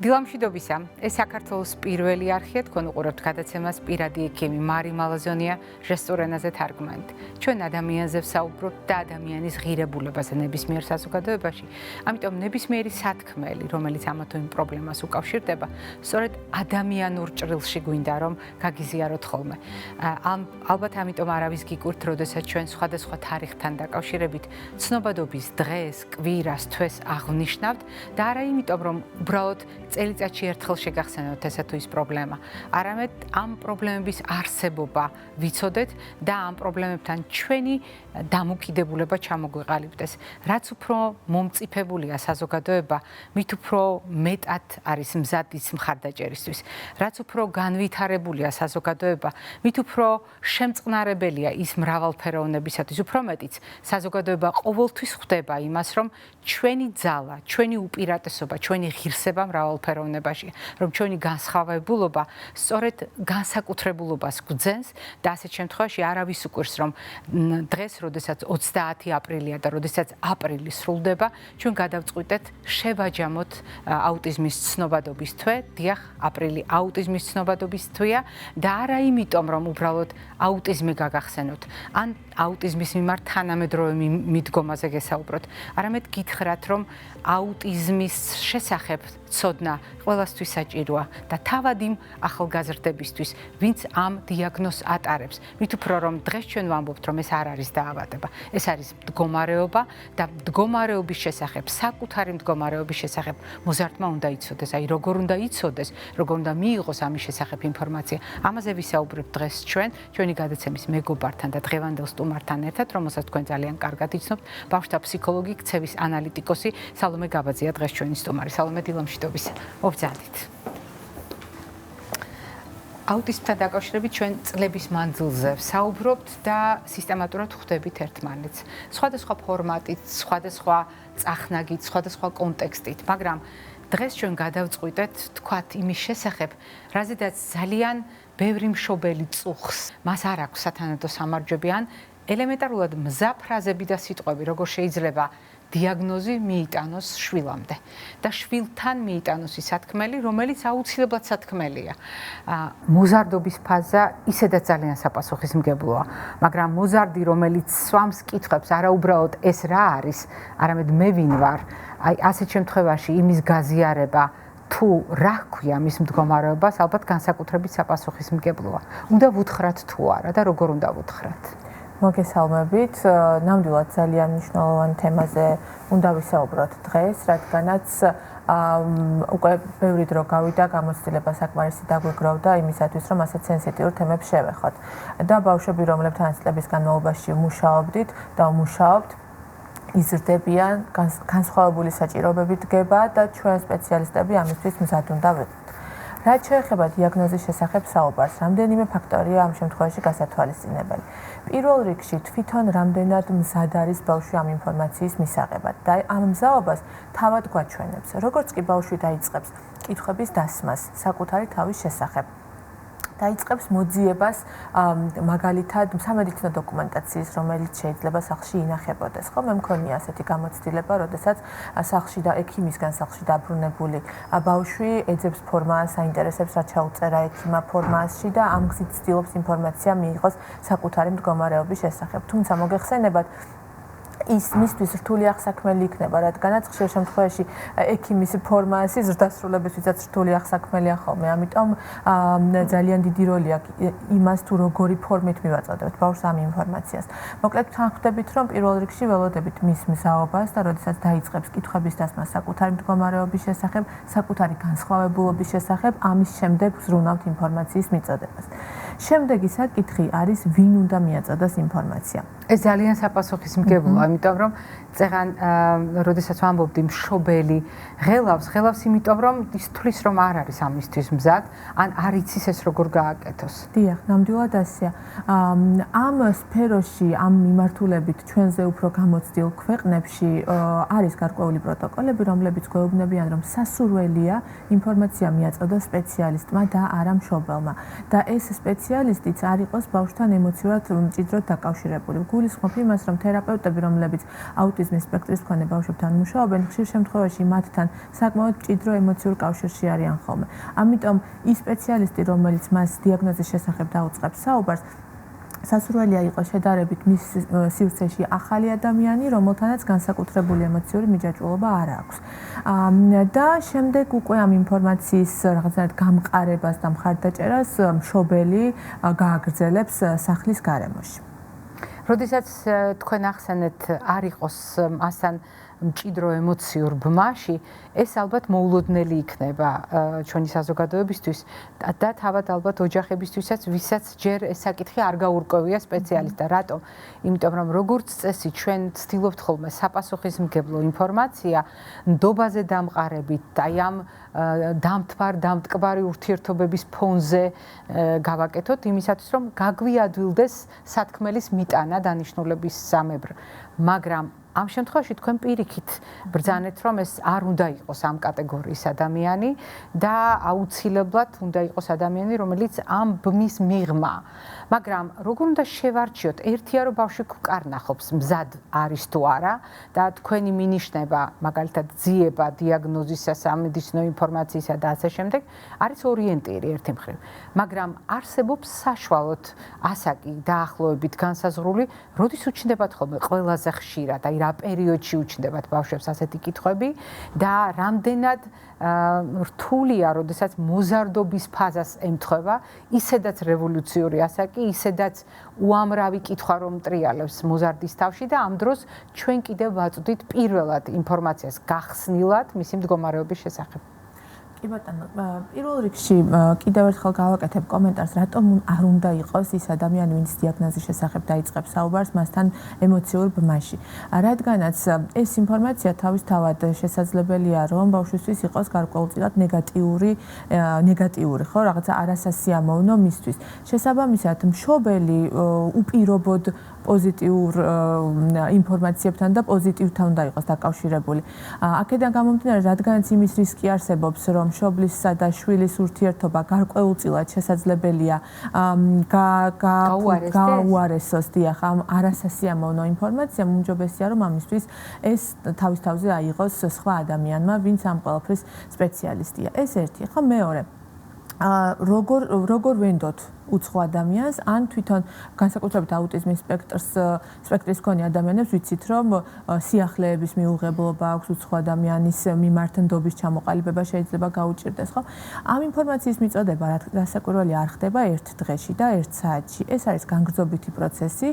დილამშვიდობისა. ეს საქართველოს პირველი არხია, თქვენ უყურებთ გადაცემას პირადი ექიმი მარი მალაზონია ჟესტურ ენაზე თარგმნით. ჩვენ ადამიანზე ვსაუბრობთ და ადამიანის ღირებულებაზე ნებისმიერ საზოგადოებაში. ამიტომ ნებისმიერი სათქმელი, რომელიც ამა თუ იმ პრობლემას უკავშირდება, სწორედ ადამიანურ ჭრილში გვინდა რომ გაგიზიაროთ ხოლმე. ალბათ ამიტომ არავის გიკურთ, როდესაც ჩვენ სხვადასხვა თარიღთან დაკავშირებით ცნობადობის დღეს, კვირას, თვეს აღვნიშნავთ და არა იმიტომ რომ უბრალოდ წელიწადში ერთხელ შეგახსენოთ ესა თუ ის პრობლემა. არამედ ამ პრობლემების არსებობა ვიცოდეთ და ამ პრობლემებთან ჩვენი დამოკიდებულება ჩამოგვიყალიბდეს. რაც უფრო მომწიფებულია საზოგადოება, მით უფრო მეტად არის მზად ის მხარდაჭერისთვის. რაც უფრო განვითარებულია საზოგადოება, მით უფრო შემწყნარებელია ის მრავალფეროვნებისათვის, უფრო მეტიც საზოგადოება ყოველთვის ხვდება იმას, რომ ჩვენი ძალა, ჩვენი უპირატესობა, ჩვენი ღირსება მრავალფეროვნებაში, რომ ჩვენი განსხვავებულობა სწორედ განსაკუთრებულობას გვძენს და ასეთ შემთხვევაში არავის უკვირს, რომ დღეს, როდესაც 30 აპრილია და როდესაც აპრილი სრულდება, ჩვენ გადავწყვიტეთ შევაჯამოთ აუტიზმის ცნობადობის თვე. დიახ, აპრილი აუტიზმის ცნობადობის თვეა და არა იმიტომ, რომ უბრალოდ აუტიზმი გაგახსენოთ, ან აუტიზმის მიმართ თანამედროვე მიდგომაზე გესაუბროთ, არამედ გითხრათ, რომ აუტიზმის შესახებ ცოდნა ყველასთვის საჭიროა და თავად იმ ახალგაზრდებისთვის, ვინც ამ დიაგნოზს ატარებს. მით უფრო რომ დღეს ჩვენ ვამბობთ, რომ ეს არ არის დაავადება, ეს არის მდგომარეობა და მდგომარეობის შესახებ, საკუთარი მდგომარეობის შესახებ მოზარდმა უნდა იცოდეს, აი როგორ უნდა იცოდეს, როგორ უნდა მიიღოს ამის შესახებ ინფორმაცია. ამაზე ვისაუბრებთ დღეს ჩვენი გადაცემის მეგობართან და დღევანდელ სტუმართან ერთად, რომელსაც თქვენ ძალიან კარგად იცნობთ, ბავშვთა ფსიქოლოგი, ქცევის ანალიტიკოსი სალომე გაბაძია დღეს ჩვენი სტუმარი. სალომე, დილამშვიდობისა. მოგზავნით. აუტიზმთან დაკავშირებით ჩვენ წლების მანძილზე ვსაუბრობთ და სისტემატურად ხვდებით ერთმანეთს. სხვადასხვა ფორმატით, სხვადასხვა წახნაგით, სხვადასხვა კონტექსტით, მაგრამ დღეს ჩვენ გადავწყვიტეთ თქვათ იმის შესახებ, რაზედაც ძალიან ბევრი მშობელი წუხს. მას არ აქვს სათანადო სამარჯვები ან ელემენტარულად მზა ფრაზები და სიტყვები, როგორ შეიძლება დიაგნოზი მიიტანოს შვილამდე და შვილთან მიიტანოს ის სათქმელი, რომელიც აუცილებლად სათქმელია. მოზარდობის ფაზა ისედაც ძალიან საპასუხისმგებლოა, მაგრამ მოზარდი, რომელიც სვამს კითხვებს, არა უბრალოდ ეს რა არის, არამედ მე ვინ ვარ, აი ასეთ შემთხვევაში იმის გაზიარება თუ რა ჰქვია მის მდგომარეობას, ალბათ განსაკუთრებით საპასუხისმგებლოა. უნდა ვუთხრათ თუ არა და როგორ უნდა ვუთხრათ? მოგესალმებით. ნამდვილად ძალიან მნიშვნელოვან თემაზე უნდა ვისაუბროთ დღეს, რადგანაც უკვე ბევრი დრო გავიდა, გამოცდილება საკმარისი დაგვიგროვდა იმისათვის, რომ ასეთ სენსიტიურ თემებს შევეხოთ. და ბავშვები, რომლებთან წლების განმავლობაში მუშაობდით და ვმუშაობთ, იზრდებიან, განსხვავებული საჭიროებებით დგება და ჩვენ სპეციალისტები ამისთვის მზად უნდა ვიყოთ. რაც შეეხება დიაგნოზის შესახებ საუბარს, რამდენიმე ფაქტორია ამ შემთხვევაში გასათვალისწინებელი. პირველ რიგში თვითონ რამდენად მზად არის ბავშვი ამ ინფორმაციის მისაღებად და ამ მზაობას თავად გვაჩვენებს. როგორც კი ბავშვი დაიწყებს კითხვების დასმას საკუთარი თავის შესახებ, დაიწყებს მოძიებას მაგალითად სამედიცინო დოკუმენტაციის, რომელიც შეიძლება სახლში ინახებოდეს. ხო, მე მქონია ასეთი გამოცდილება, როდესაც სახლში და ექიმისგან სახლში დაბრუნებული ბავშვი ეძებს ფორმას, აინტერესებს რა ჩაუწერა ექიმა ფორმაში და ამ გზით ცდილობს ინფორმაცია მიიღოს საკუთარი მდგომარეობის შესახებ. თუმცა მოგეხსენებათ, ის მისთვის რთული აღსაქმელი იქნება, რადგანაც ხშირ შემთხვევაში ექიმის ფორმასი ზრდასრულებისთვისაც რთული აღსაქმელია ხოლმე. ამიტომ ძალიან დიდი როლი აქვს იმას, თუ როგორი ფორმით მივაწოდებთ ბავშვს ამ ინფორმაციას. მოკლედ თანხმდებით, რომ პირველ რიგში ველოდებით მის მზაობას და როდესაც დაიწყებს კითხვების დასმას საკუთარი მდგომარეობის შესახებ, საკუთარი განსხვავებულობის შესახებ, ამის შემდეგ ვზრუნავთ ინფორმაციის მიწოდებას. შემდეგი საკითხი არის, ვინ უნდა მიაწოდოს ინფორმაცია. ეს ძალიან საპასუხისმგებლოა, იმიტომ რომ წეღან როდესაც ვამბობდი მშობელი ღელავს იმიტომ რომ ის თulis რომ არ არის ამისთვის მზად, ან არ იცის ეს როგორ გააკეთოს. დიახ, ნამდვილად ასეა. ამ სფეროში, ამ მიმართულებით ჩვენზე უფრო გამოცდილ ქვეყნებში არის გარკვეული პროტოკოლები, რომლებიც გვეუბნებიან, რომ სასურველია ინფორმაცია მიაწოდოს სპეციალისტმა და არა მშობელმა. და ეს სპეციალისტიც არ იყოს ბავშვთან ემოციურად მჭიდროდ დაკავშირებული. გულისხმობ იმას, რომ თერაპევტები, რომლებიც აუტიზმის სპექტრის მქონე ბავშვებთან მუშაობენ, ხშირ შემთხვევაში მათთან საკმაოდ მჭიდრო ემოციურ კავშირში არიან ხოლმე. ამიტომ ის სპეციალისტი, რომელიც მას დიაგნოზის შესახებ დაუწყებს საუბარს, სასურველია იყოს შედარებით მის სივრცეში ახალი ადამიანი, რომელთანაც განსაკუთრებული ემოციური მიჯაჭვულობა არ აქვს. და შემდეგ უკვე ამ ინფორმაციის რაღაცნაირად გამყარებას და მხარდაჭერას მშობელი გააგრძელებს სახლის გარემოში. როდესაც თქვენ ახსენეთ არ იყოს მასთან მჭიდრო ემოციურ ბმაში, ეს ალბათ მოულოდნელი იქნება ჩვენი საზოგადოებისთვის და თავად ალბათ ოჯახებისთვისაც, ვისაც ჯერ ეს საკითხი არ გაურკვევია სპეციალისტად. რატომ? იმიტომ რომ როგორც წესი ჩვენ ვცდილობთ ხოლმე საპასუხისმგებლო ინფორმაცია ნდობაზე დამყარებით, აი ამ დამტკბარი ურთიერთობების ფონზე გავაკეთოთ იმისათვის, რომ გაგვიადვილდეს სათქმელის მიტანა დანიშნულების სამებრ. მაგრამ ამ შემთხვევაში თქვენ პირიქით ბრძანეთ, რომ ეს არ უნდა იყოს ამ კატეგორიის ადამიანი და აუცილებლად უნდა იყოს ადამიანი, რომელიც ამ ბმის მიღმა. მაგრამ როგორ უნდა შევარჩიოთ? ერთია რომ ბავშვი გვკარნახობს, მზად არის თუ არა და თქვენი მინიშნება, მაგალითად ძიება, დიაგნოზისა, სამედიცინო ინფორმაციისა და ასე შემდეგ, არის ორიენტირი ერთი მხრივ. მაგრამ არსებობს საშუალოდ ასაკი დაახლოებით განსაზღვრული, როდის უჩნდებათ ხოლმე ყველაზე ხშირად, აი რა პერიოდში უჩნდებათ ბავშვებს ასეთი კითხვები და რამდენად რთულია, როდესაც მოზარდობის ფაზას ემთხვევა, ისედაც რევოლუციური ასაკი, ისედაც უამრავი კითხვა რომ ტრიალებს მოზარდის თავში და ამ დროს ჩვენ კიდევ ვაწვდით პირველად ინფორმაციას გახსნილად მისი მდგომარეობის შესახებ. კი ბატონო, პირველ რიგში კიდევ ერთხელ გავაკეთებ კომენტარს, რატომ არ უნდა იყოს ის ადამიანი, ვინც დიაგნოზის შესახებ დაიწყებს საუბარს მასთან ემოციურ ბმაში. რადგანაც ეს ინფორმაცია თავისთავად შესაძლებელია, რომ ბავშვისთვის იყოს გარკვეულწილად ნეგატიური, ხო, რაღაცა არასასიამოვნო მისთვის. შესაბამისად, მშობელი უპირობოდ პოზიტიურ ინფორმაციებთან და პოზიტივთან უნდა იყოს დაკავშირებული. აქედან გამომდინარე, რადგანაც იმის რისკი არსებობს, რომ მშობლისა და შვილის ურთიერთობა გარკვეულწილად შესაძლებელია გაუარესოს დიახ ამ არასასიამოვნო ინფორმაციამ, უმჯობესია რომ ამისთვის ეს თავის თავზე აიღოს სხვა ადამიანმა, ვინც ამ ყველაფრის სპეციალისტია. ეს ერთი, ხო, მეორე. როგორ ვენდოთ უცხო ადამიანს, ან თვითონ განსაკუთრებით აუტიზმის სპექტრის მქონე ადამიანებს ვიცით, რომ სიახლეების მიუღებლობა აქვს უცხო ადამიანის მიმართ ნდობის ჩამოყალიბება შეიძლება გაუჭირდეს, ხო? ამ ინფორმაციის მიწოდება რასაკვირველია არ ხდება ერთ დღეში და ერთ საათში. ეს არის განგრძობითი პროცესი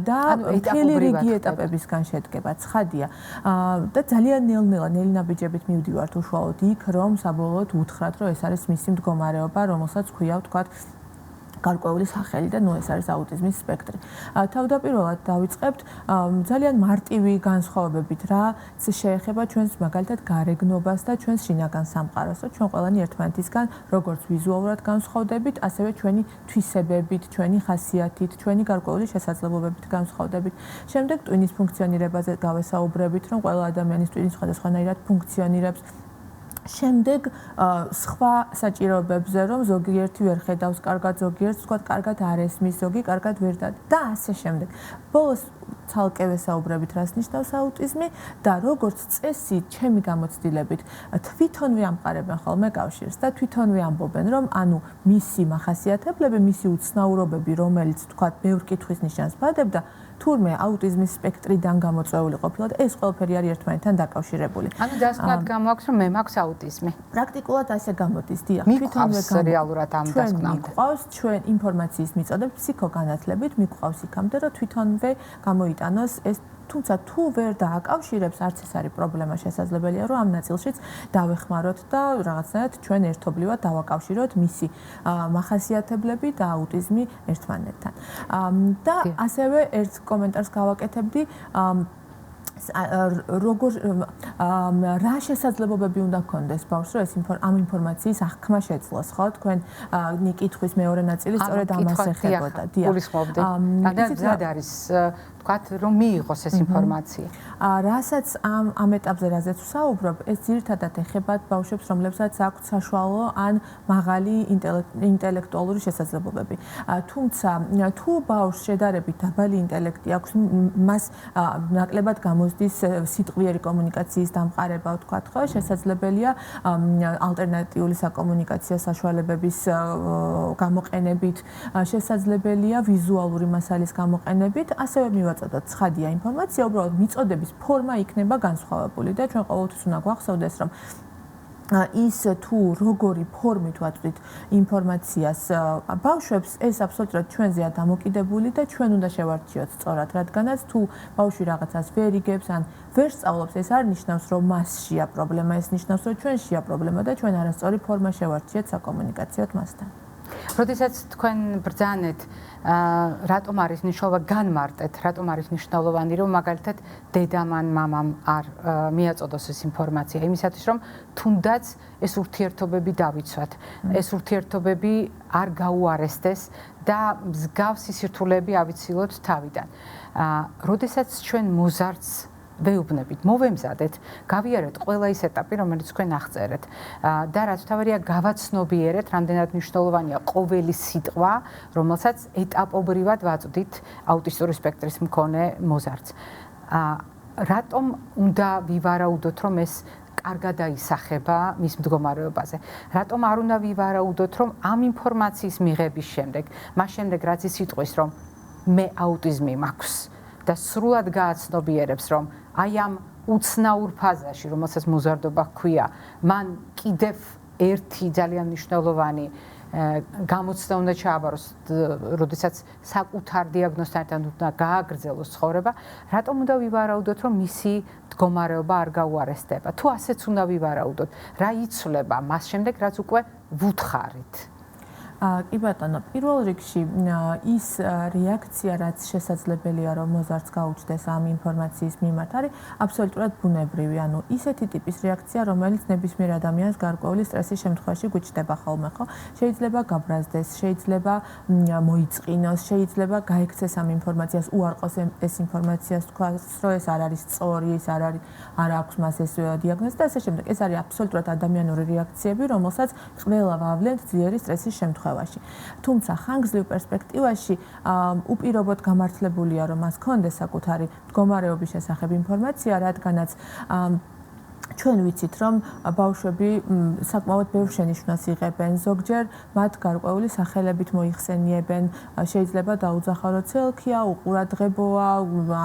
და მთელი რიგი ეტაპებისგან შედგება. ცხადია. და ძალიან ნელ-ნელა ნაბიჯებით მივდივართ უშუალოდ იქ, რომ საბოლოოდ უთხრათ, რომ ეს არის მისი მდგომარეობა, რომელსაც ქვია ვთქვათ გარკვეული სახელი და ეს არის აუტიზმის სპექტრი. თავდაპირველად დავიწყებთ ძალიან მარტივი განსხვავებებით, რაც შეეხება ჩვენს მაგალითად გარეგნობას და ჩვენს შინაგან სამყაროს. ჩვენ ყველანი ერთმანეთისგან როგორც ვიზუალურად განსხვავდებით, ასევე ჩვენი თვისებებით, ჩვენი ხასიათით, ჩვენი გარკვეული შესაძლებლობებით განსხვავდებით. შემდეგ ტვინის ფუნქციონირებაზე გავესაუბრებით, რომ ყველა ადამიანის ტვინი სხვადასხვანაირად ფუნქციონირებს. შემდეგ სხვა საჭიროებებზე, რომ ზოგიერთი ვერ ხედავს კარგად, ზოგიერთს თქვა კარგად არ ესმის, ზოგი კარგად ვერ და ასე შემდეგ. ბოლოს ცალკე ვესაუბრებით, რას ნიშნავს აუტიზმი და როგორც წესი, ჩემი გამოცდილებით, თვითონვე ამყარებენ ხოლმე კავშირს და თვითონვე ამბობენ, რომ ანუ მისი მახასიათებლები, მისი უცნაურობები, რომელიც თქვა ბევრ კითხვის ნიშანს ბადებდა, თურმე აუტიზმის სპექტრიდან გამოწვეული ყოფილად ეს ყველაფერი არის ერთმანეთთან დაკავშირებული. ანუ დასკვნად გამოაქვს, რომ მე მაქვს აუტიზმი. პრაქტიკულად ასე გამოდის, დიახ. თვითონვე რეალურად ამ დასკვნამდე. მიყვავს ჩვენ ინფორმაციის მიწოდებით ფსიქოგანათლებით, მიყვავს იქამდე, რომ თვითონვე გამოიტანოს ეს თუმცა თუ ვერ დააკავშირებს, არც ეს არის პრობლემა, შესაძლებელია, რომ ამ ნაწილშიც დავეხმაროთ და რაღაცნაირად ჩვენ ერთობლივად დავაკავშიროთ მისი მახასიათებლები და აუტიზმი ერთმანეთთან. და ასევე ერთ კომენტარს გავაკეთებდი როგორ რა შესაძლებლობები უნდა გქონდეს ბავშვს რომ ეს ამ ინფორმაციის აღქმა შეძლოს ხო თქვენ კითხვის მეორე ნაწილი სწორედ ამას ეხებოდა გულისხმობდი და არის თქვათ რომ მიიღოს ეს ინფორმაცია რასაც ამ ეტაპზე რაზეც ვსაუბრობ ეს ძირითადად ეხება ბავშვებს რომლებსაც აქვთ საშუალო ან მაღალი ინტელექტუალური შესაძლებლობები თუმცა თუ ბავშვს შედარებით დაბალი ინტელექტი აქვს მას ნაკლებად გამოსდის სიტყვიერი კომუნიკაციის დამყარება ვთქვათ ხო შესაძლებელია ალტერნატიული საკომუნიკაციო საშუალებების გამოყენებით შესაძლებელია ვიზუალური მასალის გამოყენებით ასევე მივაწოდოთ ცხადია ინფორმაცია უბრალოდ მიწოდების ფორმა იქნება განსხვავებული და ჩვენ ყოველთვის უნდა გვახსოვდეს რომ ის თუ როგორი ფორმით ვაწვდით ინფორმაციას ბავშვებს ეს აბსოლუტურად ჩვენზეა დამოკიდებული და ჩვენ უნდა შევარჩიოთ სწორად რადგანაც თუ ბავშვი რაღაცას ვერ იგებს ან ვერ სწავლობს ეს არ ნიშნავს რომ მასშია პრობლემა ეს ნიშნავს რომ ჩვენშია პრობლემა და ჩვენ არასწორი ფორმა შევარჩიეთ საკომუნიკაციოდ მასთან როდესაც თქვენ ბრძანეთ რატომ არის მნიშვნელობა განმარტეთ რატომ არის მნიშვნელოვანი რომ მაგალითად დედამ ან მამამ არ მიაწოდოს ეს ინფორმაცია იმისათვის რომ თუნდაც ეს ურთიერთობები დავიცვათ ეს ურთიერთობები არ გაუარესდეს და მსგავსი სირთულეები ავიცილოთ თავიდან როდესაც ჩვენ მოზარდს ვეუბნებით, მოვემზადეთ, გავიარეთ ყველა ის ეტაპი, რომელიც თქვენ აღწერეთ და რაც თავარია გავაცნობიერეთ, რამდენად მნიშვნელოვანია ყოველი სიტყვა, რომელსაც ეტაპობრივად ვაწვდით აუტისტური სპექტრის მქონე მოზარდს. რატომ უნდა ვივარაუდოთ, რომ ეს კარგად აისახება მის მდგომარეობაზე? რატომ არ უნდა ვივარაუდოთ, რომ ამ ინფორმაციის მიღების შემდეგ, მას შემდეგ რაც ის იტყვის, რომ მე აუტიზმი მაქვს და სრულად გააცნობიერებს, რომ აი ამ უცნაურ ფაზაში, რომელსაც მოზარდობა ჰქვია, მან კიდევ ერთი ძალიან მნიშვნელოვანი გამოცდა უნდა ჩააბაროს, როდესაც საკუთარ დიაგნოზთან უნდა გააგრძელოს ცხოვრება, რატომ უნდა ვივარაუდოთ, რომ მისი მდგომარეობა არ გაუარესდება? თუ ასეც უნდა ვივარაუდოთ, რა იცვლება მას შემდეგ, რაც უკვე ვუთხარით? კი ბატონო, პირველ რიგში ის რეაქცია, რაც შესაძლებელია რომ მოზარდს გაუჩნდეს ამ ინფორმაციის მიმართ, არის აბსოლუტურად ბუნებრივი. ანუ ისეთი ტიპის რეაქცია, რომელიც ნებისმიერ ადამიანს გარკვეული სტრესის შემთხვევაში გვიჩნდება ხოლმე, ხო? შეიძლება გაბრაზდეს, შეიძლება მოიწყინოს, შეიძლება გაექცეს ამ ინფორმაციას, უარყოს ეს ინფორმაციას, თქვას, რომ ეს არ არის სწორი, ეს არ აქვს მას ეს დიაგნოზი და ასე შემდეგ. ეს არის აბსოლუტურად ადამიანური რეაქციები, რომელსაც ყველა ვავლენთ ძლიერი სტრესის შემთხვევაში. თუმცა ხანგრძლივ პერსპექტივაში უპირობოდ გამართლებულია რომ მას ჰქონდეს საკუთარი მდგომარეობის შესახებ ინფორმაცია, რადგანაც ჩვენ ვიცით რომ ბავშვები საკმაოდ ბევრ შენიშვნას იღებენ, ზოგჯერ მათ გარკვეული სახელებით მოიხსენიებენ, შეიძლება დაუძახო ცელქია, უყურადღებოა,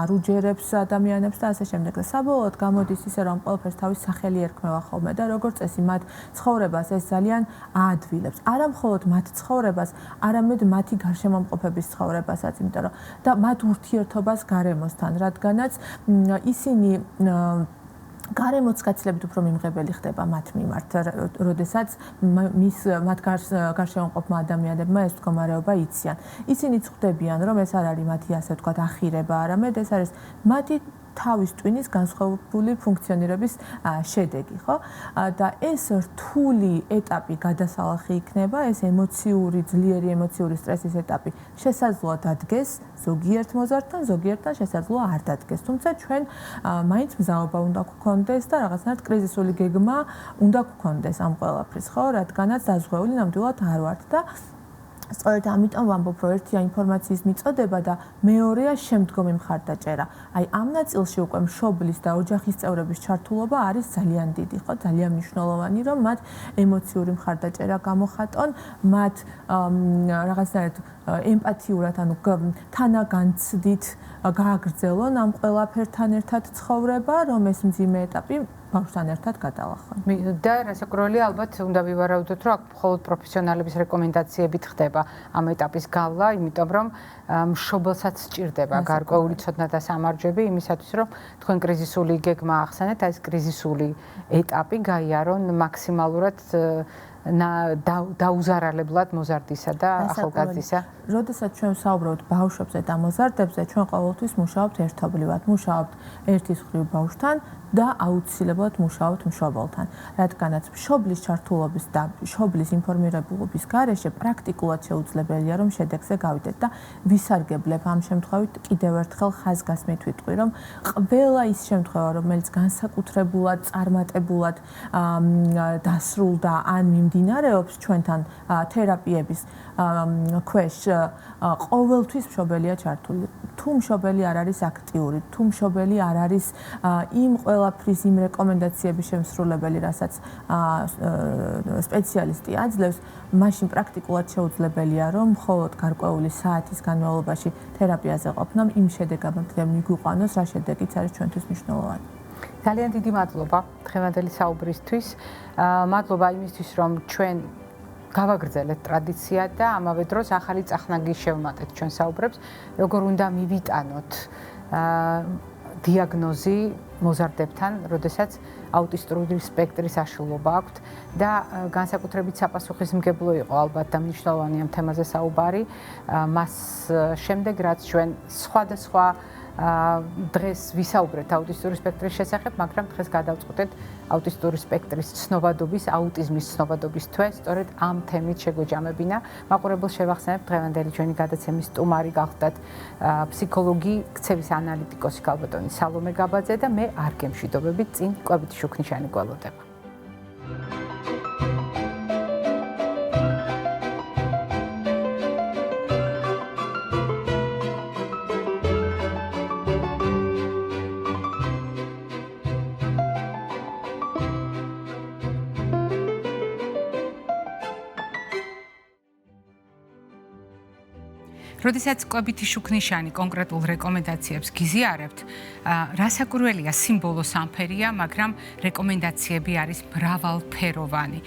არ უჯერებს ადამიანებს და ასე შემდეგ. და საბოლოოდ გამოდის ისე რომ ყველაფერს თავის სახელი ერქმევა ხოლმე და როგორც წესი მათ ცხოვრებას ეს ძალიან აადვილებს. არა მხოლოდ მათ ცხოვრებას, არამედ მათი გარშემომყოფების ცხოვრებასაც, იმიტომ რომ და მათ ურთიერთობას გარემოსთან, რადგანაც ისინი გარემოც გაცილებით უფრო მიმღებელი ხდება მათ მიმართ, როდესაც მათ გარშემოყოფმა ადამიანებმა ეს მდგომარეობა იციან. ისინი წხვდებიან, რომ ეს არ არის მათი ასე ვთქვათ ახირება, არამედ ეს არის მათი თავის ტვინის განსხვავებული ფუნქციონირების შედეგი, ხო? და ეს რთული ეტაპი გადასალახი იქნება, ეს ემოციური, ძლიერი ემოციური სტრესის ეტაპი შესაძლოა დადგეს ზოგიერთ მოზარდთან, ზოგიერთთან შესაძლოა არ დადგეს. თუმცა ჩვენ მაინც მზაობა უნდა გვქონდეს და რაღაცნაირად კრიზისული გეგმა უნდა გვქონდეს ამ ყველაფრის, ხო? რადგანაც დაზღვეული ნამდვილად არ ვართ და სწორედ ამიტომ ვამბობ, რომ ერთია ინფორმაციის მიწოდება და მეორეა შემდგომი მხარდაჭერა. აი ამ ნაწილში უკვე მშობლის და ოჯახის წევრების ჩართულობა არის ძალიან დიდი, ხო? ძალიან მნიშვნელოვანი, რომ მათ ემოციური მხარდაჭერა გამოხატონ, მათ რაღაცნაირად ემპათიურად, ანუ თანაგანცდით გააგრძელონ ამ ყველაფერთან ერთად ცხოვრება, რომ ეს მძიმე ეტაპი ბავშვთან ერთად გადალახონ. და რასაკვირველია, ალბათ უნდა ვივარაუდოთ, რომ აქ მხოლოდ პროფესიონალების რეკომენდაციებით ხდება ამ ეტაპის გავლა, იმიტომ რომ მშობელსაც სჭირდება გარკვეული ცოდნა და სამარჯვები იმისათვის, რომ თქვენ კრიზისული გეგმა ახსენეთ, ეს კრიზისული ეტაპი გაიარონ მაქსიმალურად დაუზარალებლად მოზარდისა და ახალგაზრდისა. როდესაც ჩვენ ვსაუბრობთ ბავშვებზე და მოზარდებზე, ჩვენ ყოველთვის მუშაობთ ერთობლივად, მუშაობთ ერთის მხრივ ბავშვთან და აუცილებლად მუშაობთ მშობელთან. რადგანაც მშობლის ჩართულობის და მშობლის ინფორმირებულობის გარეშე პრაქტიკულად შეუძლებელია რომ შედეგზე გავიდეთ და ვისარგებლებ ამ შემთხვევით კიდევ ერთხელ ხაზგასმით ვიტყვი რომ ყველა ის შემთხვევა რომელიც განსაკუთრებულად წარმატებულად დასრულდა ან მიმდინარეობს ჩვენთან თერაპიების ქვეშ ყოველთვის მშობელია ჩართული. თუ მშობელი არ არის აქტიური, თუ მშობელი არ არის იმ ყველაფრის იმ რეკომენდაციების შემსრულებელი, რასაც სპეციალისტი აძლევს, მაშინ პრაქტიკულად შეუძლებელია, რომ მხოლოდ გარკვეული საათის განმავლობაში თერაპიაზე ყოფნამ იმ შედეგამდე მიგვიყვანოს, რა შედეგიც არის ჩვენთვის მნიშვნელოვანი. ძალიან დიდი მადლობა დღევანდელი საუბრისთვის. მადლობა იმისთვის, რომ ჩვენ გავაგრძელეთ ტრადიცია და ამავე დროს ახალი წახნაგი შევმატეთ ჩვენ საუბრებს, როგორ უნდა მივიტანოთ დიაგნოზი მოზარდებთან, როდესაც აუტისტური სპექტრის აშლილობა აქვთ და განსაკუთრებით საპასუხისმგებლო იყო ალბათ და მნიშვნელოვანი ამ თემაზე საუბარი. მას შემდეგ რაც ჩვენ სხვადასხვა დღეს ვისაუბრეთ აუტისტური სპექტრის შესახებ, მაგრამ დღეს გადავწყვეტეთ აუტისტური სპექტრის ცნობადობის, აუტიზმის ცნობადობის თვე, სწორედ ამ თემით შეგვეჯამებინა. მაყურებელს შევახსენებ, დღევანდელი ჩვენი გადაცემის სტუმარი გახლდათ ფსიქოლოგი, ქცევის ანალიტიკოსი ქალბატონი სალომე გაბაძე და მე არ გემშვიდობებით, წინ კვებითი შუქნიშანი გველოდება. როდესაც კვებითი შუქნიშანი კონკრეტულ რეკომენდაციებს გიზიარებთ, რასაკვირველია სიმბოლო სამფერია, მაგრამ რეკომენდაციები არის მრავალფეროვანი.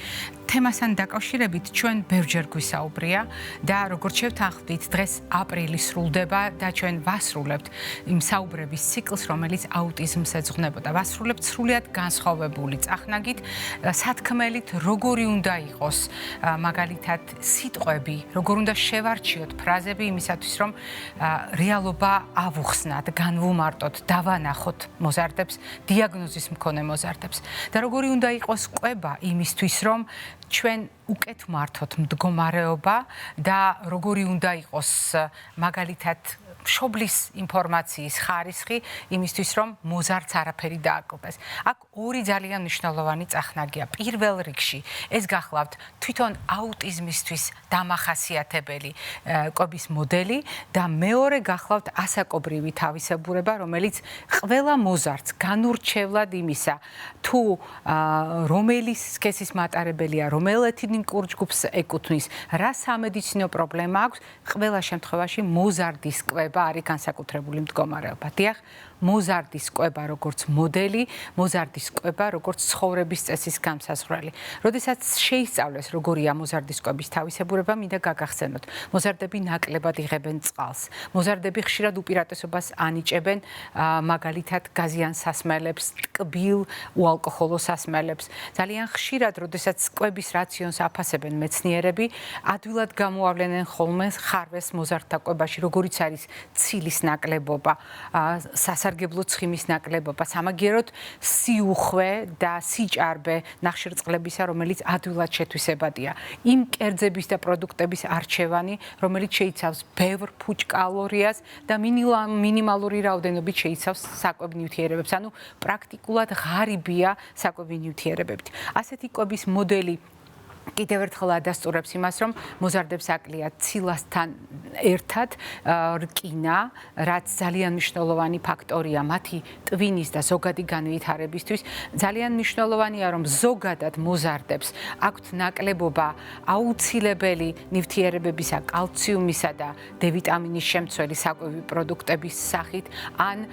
თემასთან დაკავშირებით ჩვენ ბევრჯერ გვისაუბრია და როგორც შევთანხმდით, დღეს აპრილი სრულდება და ჩვენ ვასრულებთ იმ საუბრების ციკლს, რომელიც აუტიზმს ეძღვნებოდა. ვასრულებთ სრულიად განსხვავებული წახნაგით, სათქმელით, როგორი უნდა იყოს მაგალითად სიტყვები, როგორ უნდა შევარჩიოთ ფრაზები იმისათვის, რომ რეალობა ავუხსნათ, განვუმარტოთ, დავანახოთ მოზარდებს, დიაგნოზის მქონე მოზარდებს და როგორი უნდა იყოს კვება იმისთვის, რომ ჩვენ უკეთ მართოთ მდგომარეობა და როგორი უნდა იყოს მაგალითად მშობლის ინფორმაციის ხარისხი იმისთვის, რომ მოზარდს არაფერი დააკლდეს. აქ ორი ძალიან მნიშვნელოვანი წახნაგია. პირველ რიგში ეს გახლავთ თვითონ აუტიზმისთვის დამახასიათებელი კვების მოდელი და მეორე გახლავთ ასაკობრივი თავისებურება, რომელიც ყველა მოზარდს განურჩევლად იმისა, თუ რომელი სქესის მატარებელია, რომელ ეთნიკურ ჯგუფს ეკუთვნის, რა სამედიცინო პრობლემა აქვს, ყველა შემთხვევაში მოზარდის კვება არის განსაკუთრებული მდგომარეობა. დიახ, მოზარდის კვება როგორც მოდელი, მოზარდის კვება როგორც ცხოვრების წესის განსაზღვრელი. როდესაც შეისწავლეს როგორია მოზარდის კვების თავისებურება, მინდა გაგახსენოთ. მოზარდები ნაკლებად იღებენ წყალს. მოზარდები ხშირად უპირატესობას ანიჭებენ მაგალითად გაზიან სასმელებს, ტკბილ უალკოჰოლო სასმელებს. ძალიან ხშირად, როდესაც კვების რაციონს აფასებენ მეცნიერები, ადვილად გამოავლენენ ხოლმე ხარვეს მოზარდთა კვებაში, როგორიც არის ცილის ნაკლებობა, სასარგებლო ცხიმის ნაკლებობა, სამაგიეროდ სიუხვე და სიჭარბე ნახშირწყლებისა, რომელიც ადვილად შეთვისებადია. იმ კერძების და პროდუქტების არჩევანი, რომელიც შეიცავს ბევრ ფუჭ კალორიას და მინიმალური რაოდენობით შეიცავს საკვებ ნივთიერებებს, ანუ პრაქტიკულად ღარიბია საკვები ნივთიერებებით. ასეთი კვების მოდელი კიდევ ერთხელ ადასტურებს იმას, რომ მოზარდებს აკლია ცილასთან ერთად რკინა, რაც ძალიან მნიშვნელოვანი ფაქტორია მათი ტვინის და ზოგადი განვითარებისთვის. ძალიან მნიშვნელოვანია, რომ ზოგადად მოზარდებს აქვთ ნაკლებობა აუცილებელი ნივთიერებებისა, კალციუმისა და D ვიტამინის შემცველი საკვები პროდუქტების სახით, ან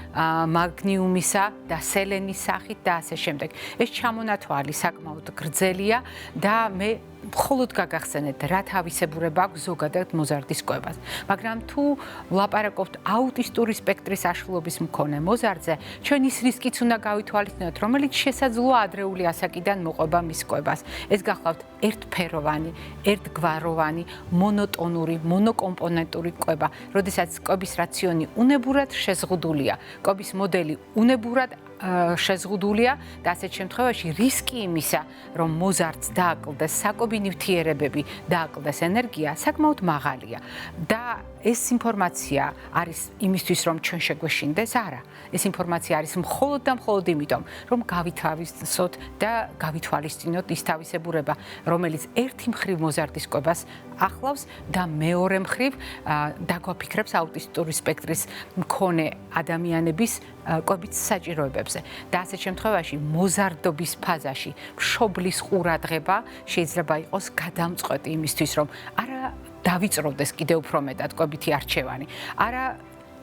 მაგნიუმისა და სელენის სახით და ასე შემდეგ. ეს ჩამონათვალი საკმაოდ გრძელია და მე მხოლოდ გაგახსენეთ რა თავისებურება აქვს ზოგადად მოზარდის კვებას. მაგრამ თუ ვლაპარაკობთ აუტისტური სპექტრის აშლილობის მქონე მოზარდზე, ჩვენ ის რისკიც უნდა გავითვალისწინოთ, რომელიც შესაძლოა ადრეული ასაკიდან მოყვება მის კვებას. ეს გახლავთ ერთფეროვანი, ერთგვაროვანი, მონოტონური, მონოკომპონენტური კვება, როდესაც კვების რაციონი უნებურად შეზღუდულია, კვების მოდელი უნებურად შეზღუდულია და ასეთ შემთხვევაში რისკი იმისა, რომ მოზარდს დააკლდეს საკვები ნივთიერებები, დააკლდეს ენერგია, საკმაოდ მაღალია. და ეს ინფორმაცია არის იმისთვის, რომ ჩვენ შეგვეშინდეს? არა. ეს ინფორმაცია არის მხოლოდ და მხოლოდ იმიტომ, რომ გავითავისწინოთ და გავითვალისწინოთ ის თავისებურება, რომელიც ერთი მხრივ მოზარდის კვებას ახლავს და მეორე მხრივ დაგვაფიქრებს აუტისტური სპექტრის მქონე ადამიანების კვებით საჭიროებებზე. და ასეთ შემთხვევაში მოზარდობის ფაზაში მშობლის ყურადღება შეიძლება იყოს გადამწყვეტი იმისთვის, რომ არა დავიწროვდეს კიდევ უფრო მეტად კვებითი არჩევანი, არა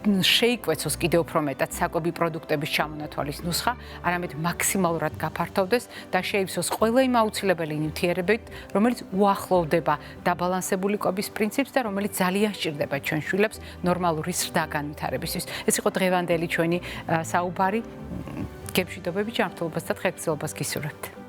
შეიკვეცოს კიდევ უფრო მეტად საკვები პროდუქტების ჩამონათვალის ნუსხა, არამედ მაქსიმალურად გაფართოვდეს და შეივსოს ყველა იმ აუცილებელი ნივთიერებით, რომელიც უახლოვდება დაბალანსებული კვების პრინციპს და რომელიც ძალიან სჭირდება ჩვენ შვილებს ნორმალური ზრდა განვითარებისთვის. ეს იყო დღევანდელი ჩვენი საუბარი. გემშვიდობები, ჯანმრთელობას და დღესდღეობას გისურვებთ.